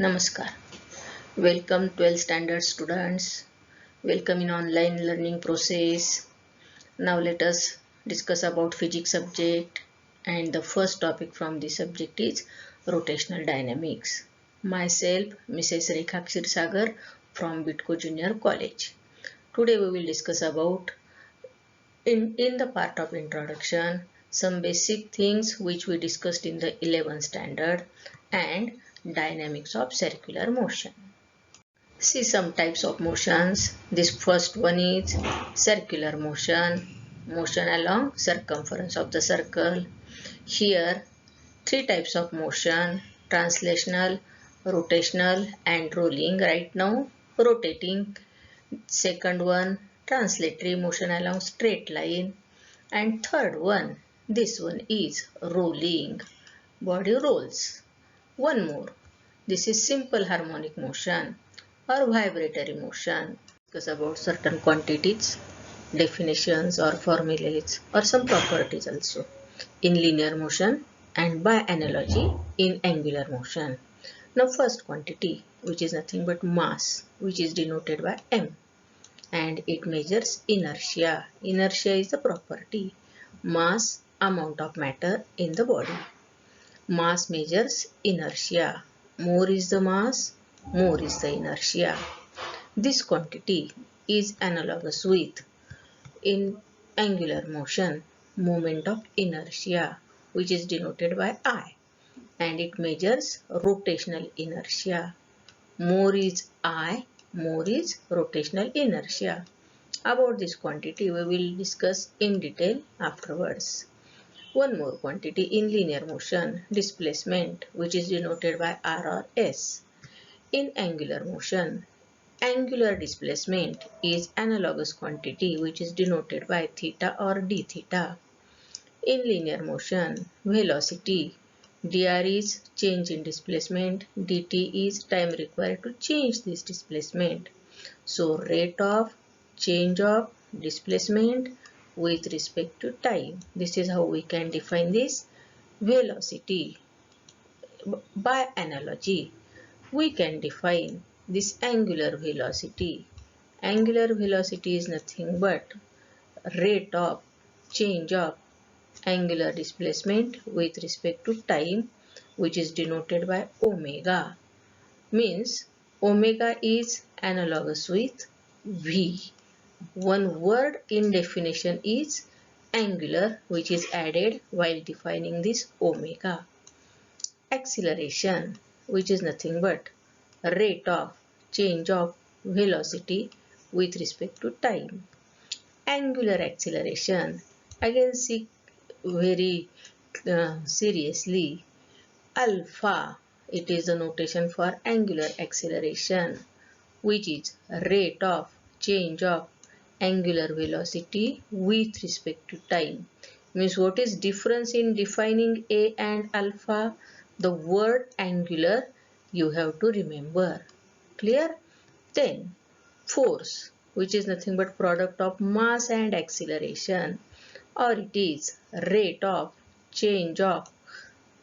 Namaskar. Welcome 12th standard students. Welcome in online learning process. Now let us discuss about physics subject, and the first topic from this subject is rotational dynamics. Myself Mrs. Rekha Sagar from Bitco Junior College. Today we will discuss about in the part of introduction some basic things which we discussed in the 11th standard and dynamics of circular motion. See some types of motions. This first one is circular motion, motion along circumference of the circle. Here, three types of motion: translational, rotational, and rolling. Right now, rotating. Second one, translatory motion along straight line. And third one, this one is rolling. Body rolls. One more. This is simple harmonic motion or vibratory motion. Discuss about certain quantities, definitions or formulas or some properties also in linear motion and by analogy in angular motion. Now first quantity, which is nothing but mass, which is denoted by m, and it measures inertia. Inertia is the property, mass, amount of matter in the body. Mass measures inertia. More is the mass, more is the inertia. This quantity is analogous with, in angular motion, moment of inertia, which is denoted by I, and it measures rotational inertia. More is I, more is rotational inertia. About this quantity we will discuss in detail afterwards. One more quantity in linear motion, displacement, which is denoted by R or S. In angular motion, angular displacement is analogous quantity which is denoted by theta or d theta. In linear motion, velocity, dr is change in displacement, dt is time required to change this displacement. So rate of change of displacement with respect to time. This is how we can define this velocity. By analogy, we can define this angular velocity. Angular velocity is nothing but rate of change of angular displacement with respect to time, which is denoted by omega. Means omega is analogous with v. One word in definition is angular, which is added while defining this omega. Acceleration, which is nothing but rate of change of velocity with respect to time. Angular acceleration, again see very seriously. Alpha, it is the notation for angular acceleration, which is rate of change of angular velocity with respect to time. Means what is difference in defining A and alpha? The word angular you have to remember. Clear? Then force, which is nothing but product of mass and acceleration, or it is rate of change of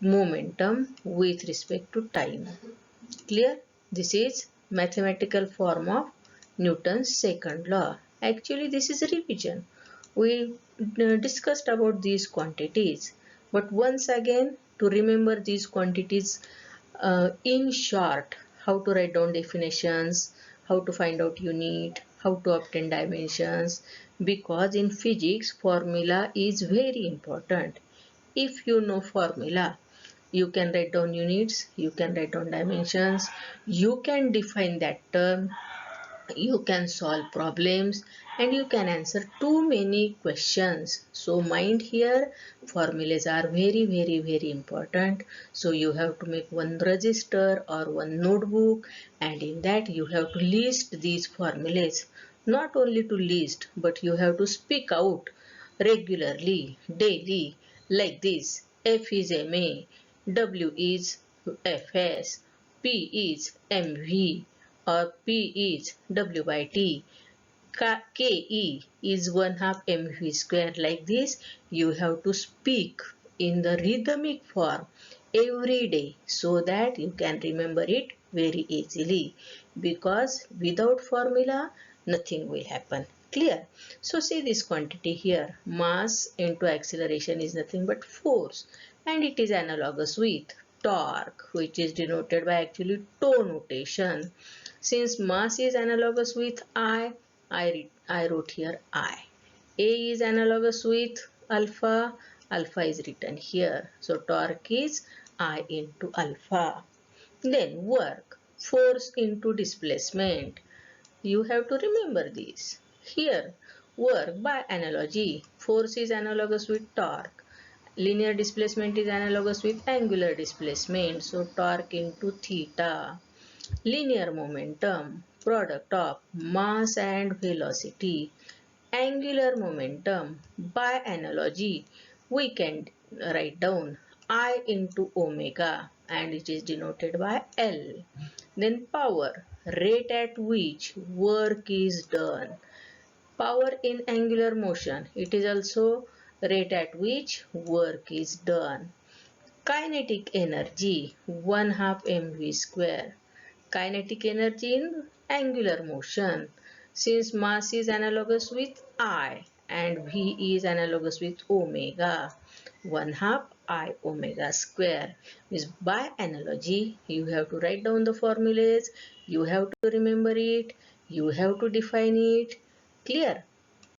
momentum with respect to time. Clear? This is mathematical form of Newton's second law. Actually, this is a revision. We discussed about these quantities, but once again to remember these quantities in short, how to write down definitions, how to find out unit, how to obtain dimensions, because in physics formula is very important. If you know formula, you can write down units, you can write down dimensions, you can define that term, you can solve problems, and you can answer too many questions. So mind here, formulas are very important. So you have to make one register or one notebook, and in that you have to list these formulas. Not only to list, but you have to speak out regularly, daily, like this. F is MA, W is Fs, P is MV, or P is W by T, Ke is 1/2 mv square. Like this, you have to speak in the rhythmic form every day so that you can remember it very easily, because without formula nothing will happen. Clear? So see this quantity here, mass into acceleration is nothing but force, and it is analogous with torque, which is denoted by actually toe notation. Since mass is analogous with I wrote here I. A is analogous with alpha, alpha is written here. So torque is I into alpha. Then work, force into displacement. You have to remember this. Here, work by analogy. Force is analogous with torque. Linear displacement is analogous with angular displacement. So torque into theta. Linear momentum, product of mass and velocity. Angular momentum, by analogy, we can write down I into omega, and it is denoted by L. Then power, rate at which work is done. Power in angular motion, it is also rate at which work is done. Kinetic energy, 1 half mv square. Kinetic energy in angular motion. Since mass is analogous with I and V is analogous with omega, 1 half I omega square. Means by analogy, you have to write down the formulas, you have to remember it, you have to define it. Clear?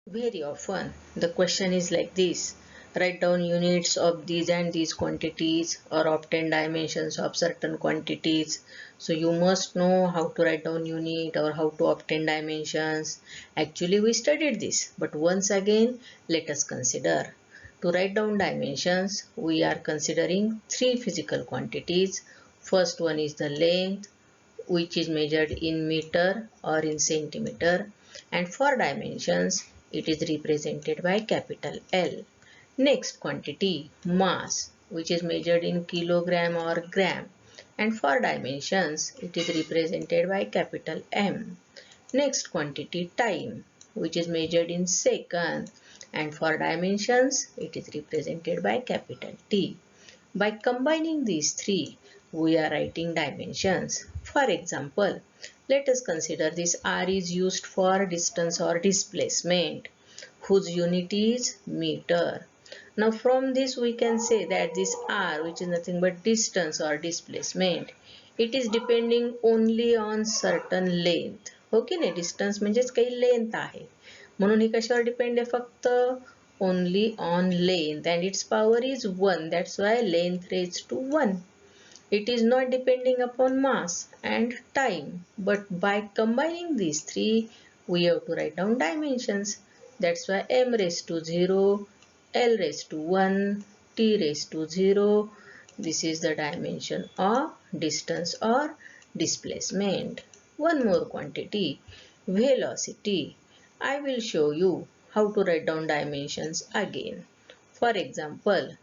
Very often the question is like this: write down units of these and these quantities, or obtain dimensions of certain quantities. So you must know how to write down unit or how to obtain dimensions. Actually we studied this, but once again let us consider. To write down dimensions, we are considering three physical quantities. First one is the length, which is measured in meter or in centimeter, and for dimensions it is represented by capital L. Next quantity, mass, which is measured in kilogram or gram, and for dimensions it is represented by capital M. Next quantity, time, which is measured in second, and for dimensions it is represented by capital T. By combining these three, we are writing dimensions. For example, let us consider this R is used for distance or displacement, whose unit is meter. Now from this we can say that this R, which is nothing but distance or displacement, it is depending only on certain length. हो की नाही? Distance म्हणजेच काही length आहे, म्हणून हे कशावर depend आहे? फक्त only on length, and its power is 1. That's why length raised to 1. It is not depending upon mass and time, but by combining these three, we have to write down dimensions. That's why m raised to 0, l raised to 1, t raised to 0. This is the dimension of distance or displacement. One more quantity, velocity. I will show you how to write down dimensions again. For example,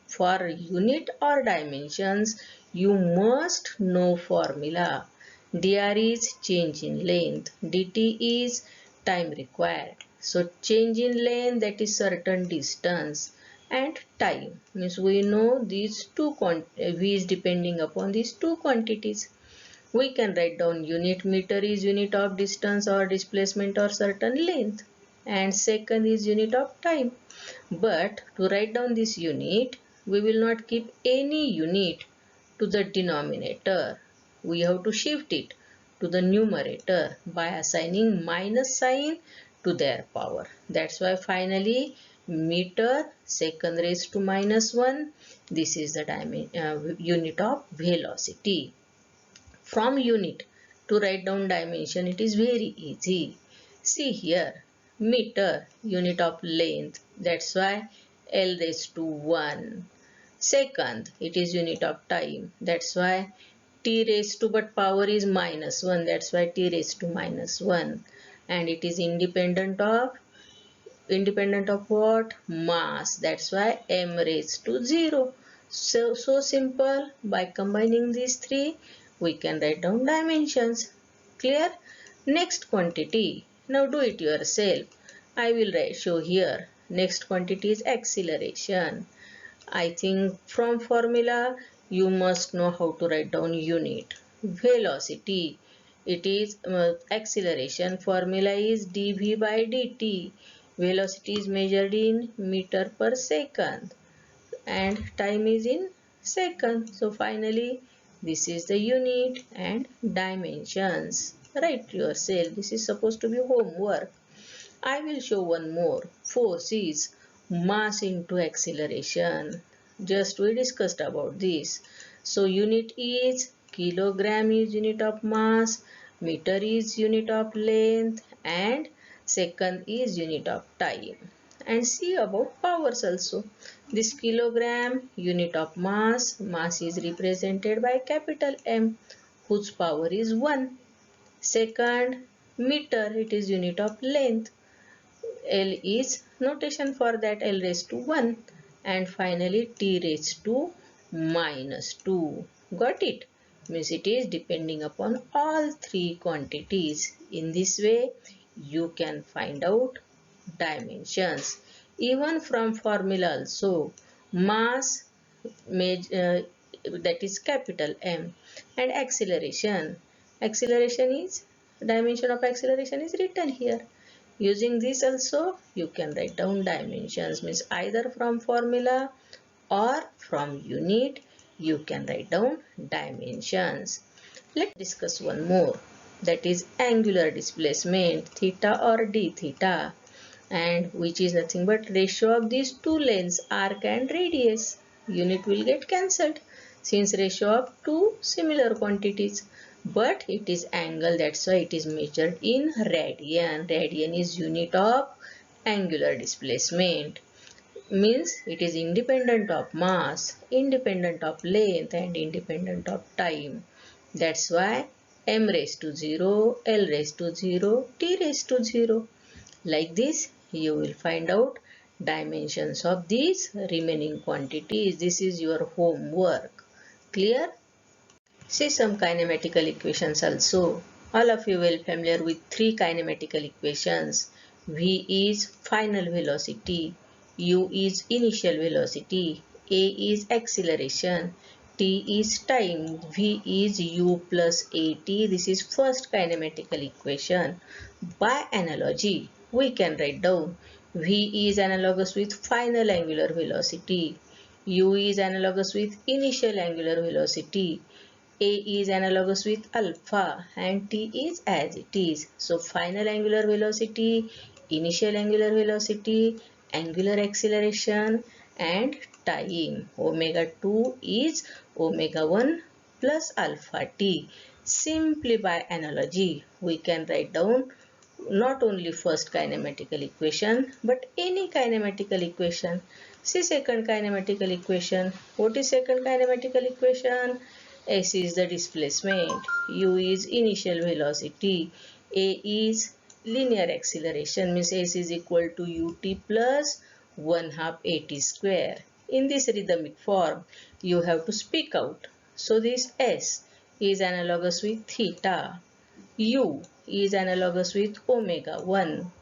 for unit or dimensions, you must know formula. dr is change in length, dt is time required. So change in length, that is certain distance, and time means we know these two v is depending upon these two quantities. We can write down unit, meter is unit of distance or displacement or certain length, and second is unit of time. But to write down this unit, we will not keep any unit to the denominator. We have to shift it to the numerator by assigning minus sign to their power. That's why finally meter second raised to minus 1. This is the unit of velocity. From unit to write down dimension, it is very easy. See here, meter, unit of length, that's why L raised to 1. Second, it is unit of time, that's why T raised to, but power is minus 1, that's why T raised to minus 1. And it is independent of what? Mass, that's why m raised to 0. So simple. By combining these three, we can write down dimensions. Clear? Next quantity, now do it yourself. I will show here. Next quantity is acceleration. I think from formula you must know how to write down unit. velocity. It is acceleration. Formula is dv by dt. Velocity is measured in meter per second and time is in second. So finally this is the unit and dimensions. Write yourself. This is supposed to be homework. I will show one more. Force is mass into acceleration. Just we discussed about this. So unit is kilogram is unit of mass, meter is unit of length and second is unit of time. And see about powers also. This kilogram unit of mass, mass is represented by capital M whose power is 1. Second, meter, it is unit of length. L is notation for that, L raised to 1. And finally T raised to minus 2. Got it? Means it is depending upon all three quantities. In this way you can find out dimensions. Even from formula also, mass that is capital M and acceleration. Acceleration is, dimension of acceleration is written here. Using this also you can write down dimensions, means either from formula or from unit you can write down dimensions. Let's discuss one more, that is angular displacement theta or d theta, and which is nothing but ratio of these two lengths arc and radius. Unit will get cancelled since ratio of two similar quantities, but it is angle, that's why it is measured in radian. Radian is unit of angular displacement, means it is independent of mass, independent of length and independent of time. That's why m raised to 0, l raised to 0, t raised to 0. Like this you will find out dimensions of these remaining quantities. This is your homework. Clear? See some kinematical equations also. All of you well familiar with three kinematical equations. V is final velocity, U is initial velocity, A is acceleration, T is time, V is U plus AT. This is first kinematical equation. By analogy, we can write down V is analogous with final angular velocity, U is analogous with initial angular velocity, A is analogous with alpha and T is as it is. So final angular velocity, initial angular velocity, angular acceleration and time. Omega 2 is omega 1 plus alpha t. Simply by analogy we can write down not only first kinematical equation but any kinematical equation. See second kinematical equation. What is second kinematical equation? S is the displacement, U is initial velocity, A is linear acceleration, means S is equal to ut plus 1 half at square. In this rhythmic form you have to speak out. So this S is analogous with theta, U is analogous with omega 1.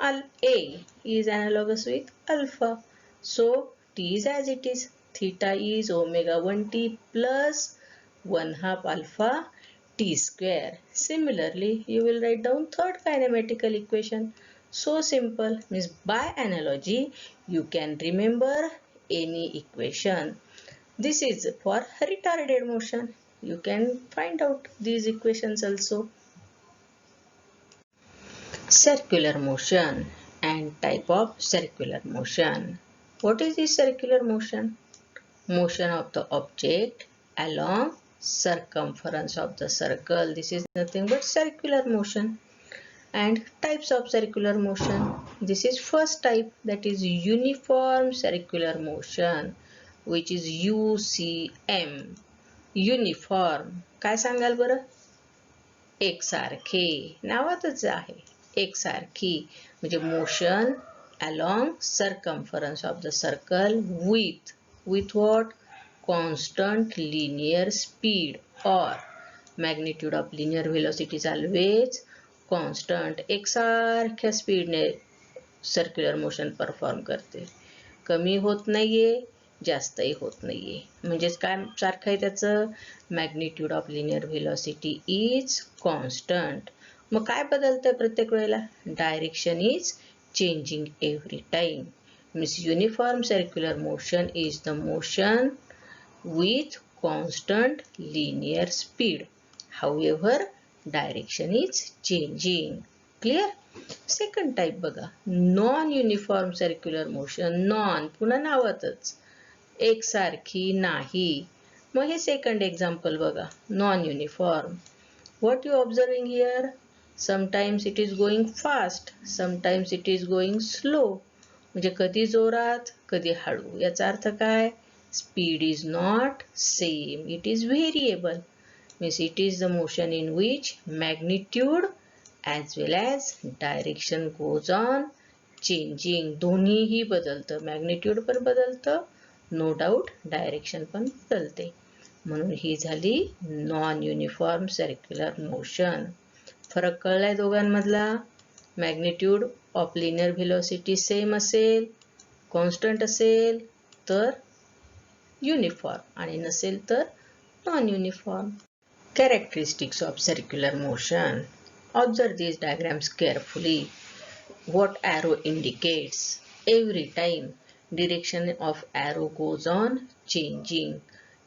A is analogous with alpha. So T is as it is. Theta is omega 1t plus 1 half alpha t square. Similarly, you will write down third kinematical equation. So simple, means by analogy you can remember any equation. This is for retarded motion. You can find out these equations also. Circular motion and type of circular motion. What is this circular motion? Motion of the object along circumference of the circle. This is nothing but circular motion. And types of circular motion. This is first type, that is uniform circular motion, which is UCM. Uniform. काय सांगाल बरं? एकसारखे, नावातच आहे एकसारखी, म्हणजे motion along circumference of the circle with what? Constant linear speed, or magnitude of linear velocity is always constant. एकसारख्या स्पीडने circular motion perform करते, कमी होत नाहीये जास्तही होत नाहीये. म्हणजेच काय सारखं आहे त्याचं, magnitude of linear velocity is constant. मग काय बदलतं प्रत्येक वेळेला, direction is changing every time. Means uniform circular motion is the motion with constant linear speed. However, direction is changing. Clear? Second type बघा, non uniform circular motion. Non पुन्हा नावातच, एकसारखी नाही. मग हे second example बघा, non uniform. What you observing here? Sometimes it is going fast, sometimes it is going slow. म्हणजे कधी जोरात, कधी हळू. याचा अर्थ काय? Speed is not same, it is variable. Means it is the motion in which magnitude as well as direction goes on changing. दोन्हीही बदलतं, magnitude पण बदलतं, नो डाऊट डायरेक्शन पण बदलते. म्हणून ही झाली नॉन युनिफॉर्म सर्क्युलर मोशन. फरक कळलाय दोघांमधला? Magnitude of linear velocity same असेल, कॉन्स्टंट असेल तर युनिफॉर्म, आणि नसेल तर non uniform. Characteristics of circular motion. Observe these diagrams carefully. What arrow indicates? Every time direction of arrow goes on changing.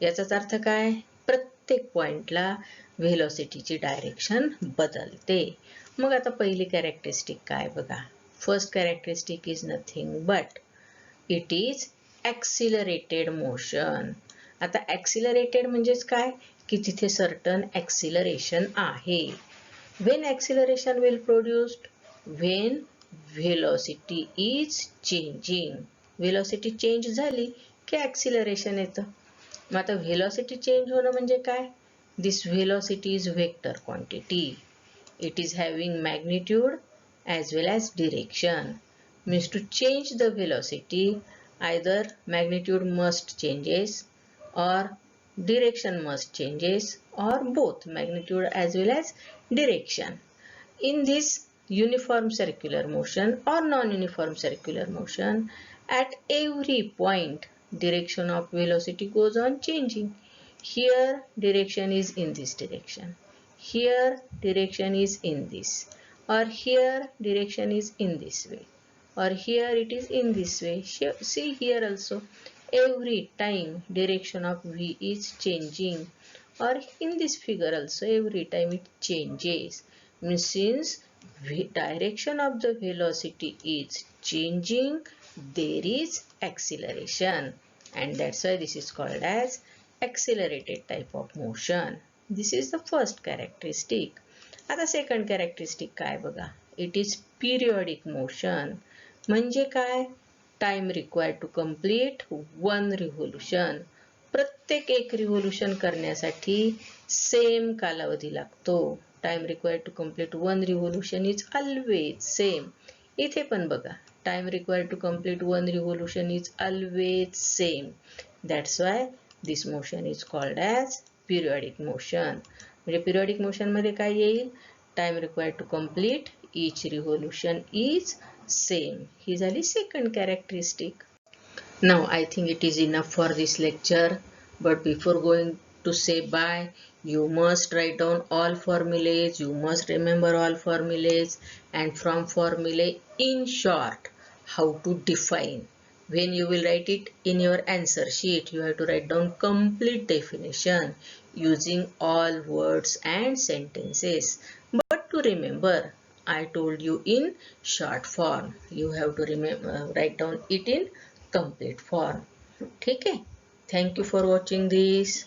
याचाच अर्थ काय? प्रत्येक पॉइंटला व्हेलॉसिटीची डायरेक्शन बदलते. मग आता पहिली कॅरेक्टरिस्टिक काय बघा. First characteristic is nothing but it is accelerated motion. आता ॲक्सिलरेटेड म्हणजेच काय, की तिथे सर्टन ॲक्सिलरेशन आहे. When acceleration will produced? When velocity is changing. Velocity change झाली की ॲक्सिलरेशन येतं. मग आता व्हेलॉसिटी चेंज होणं म्हणजे काय? This velocity is vector quantity. It is having magnitude as well as direction. Means to change the velocity, either magnitude must changes or direction must changes, or both magnitude as well as direction. In this uniform circular motion or non-uniform circular motion, at every point direction of velocity goes on changing. Here direction is in this direction, here direction is in this, or here direction is in this way, or here it is in this way. See here also, every time direction of V is changing, or in this figure also every time it changes. Means since direction of the velocity is changing, there is acceleration, and that's why this is called as accelerated type of motion. This is the first characteristic. आता second characteristic काय बघा. It is periodic motion. म्हणजे काय? Time required to complete one revolution. प्रत्येक एक revolution करण्यासाठी same कालावधी लागतो. Time required to complete one revolution is always same. इथे पण बघा, time required to complete one revolution is always same. That's why this motion is called as periodic motion. म्हणजे periodic motion मध्ये काय येईल? Time required to complete each revolution is same. ही झाली second characteristic. Now I think it is enough for this lecture. But before going to say bye, you must write down all formulas, you must remember all formulas, and from formulae in short how to define. When you will write it in your answer sheet, you have to write down complete definition using all words and sentences. But to remember, I told you in short form. You have to remember, write down it in complete form. ठीक है? Thank you for watching this.